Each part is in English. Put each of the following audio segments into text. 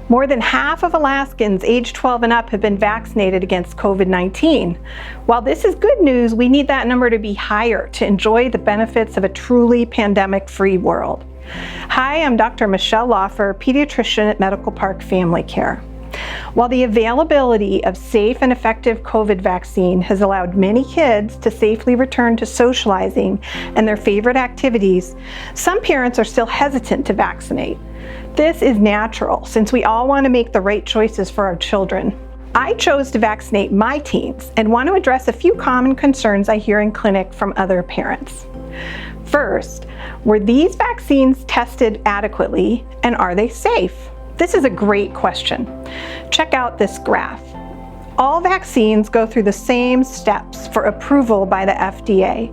More than half of Alaskans aged 12 and up have been vaccinated against COVID-19. While this is good news, we need that number to be higher to enjoy the benefits of a truly pandemic-free world. Hi, I'm Dr. Michelle Laufer, pediatrician at Medical Park Family Care. While the availability of safe and effective COVID vaccine has allowed many kids to safely return to socializing and their favorite activities, some parents are still hesitant to vaccinate. This is natural, since we all want to make the right choices for our children. I chose to vaccinate my teens and want to address a few common concerns I hear in clinic from other parents. First, were these vaccines tested adequately, and are they safe? This is a great question. Check out this graph. All vaccines go through the same steps for approval by the FDA.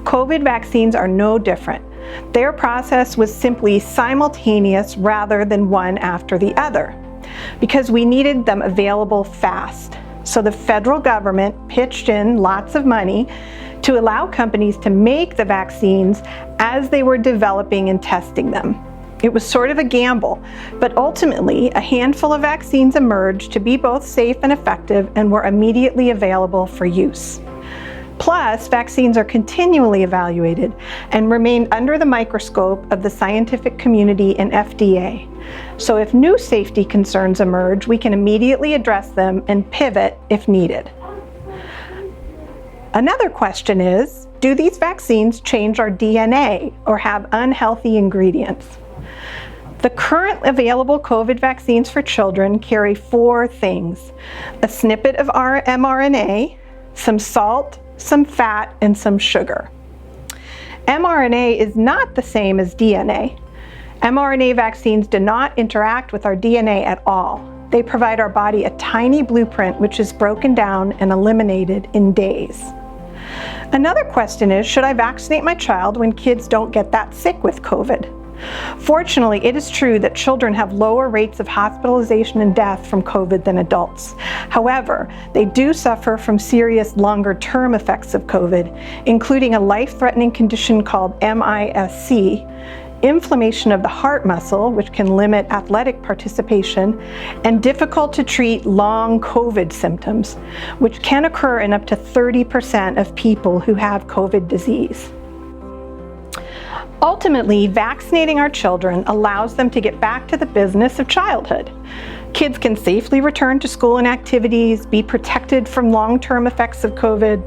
COVID vaccines are no different. Their process was simply simultaneous rather than one after the other, because we needed them available fast. So the federal government pitched in lots of money to allow companies to make the vaccines as they were developing and testing them. It was sort of a gamble, but ultimately a handful of vaccines emerged to be both safe and effective and were immediately available for use. Plus, vaccines are continually evaluated and remain under the microscope of the scientific community and FDA. So if new safety concerns emerge, we can immediately address them and pivot if needed. Another question is, do these vaccines change our DNA or have unhealthy ingredients? The current available COVID vaccines for children carry 4 things: a snippet of our mRNA, some salt, some fat, and some sugar. mRNA is not the same as DNA. mRNA vaccines do not interact with our DNA at all. They provide our body a tiny blueprint which is broken down and eliminated in days. Another question is, should I vaccinate my child when kids don't get that sick with COVID? Fortunately, it is true that children have lower rates of hospitalization and death from COVID than adults. However, they do suffer from serious longer-term effects of COVID, including a life-threatening condition called MPFC, inflammation of the heart muscle, which can limit athletic participation, and difficult-to-treat long COVID symptoms, which can occur in up to 30% of people who have COVID disease. Ultimately, vaccinating our children allows them to get back to the business of childhood. Kids can safely return to school and activities, be protected from long-term effects of COVID,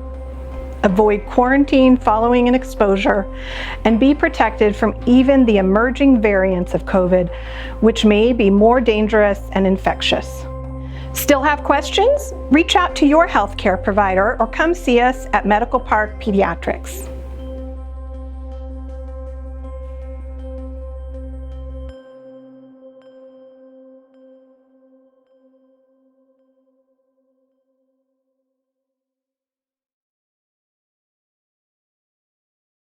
avoid quarantine following an exposure, and be protected from even the emerging variants of COVID, which may be more dangerous and infectious. Still have questions? Reach out to your healthcare provider or come see us at Medical Park Pediatrics.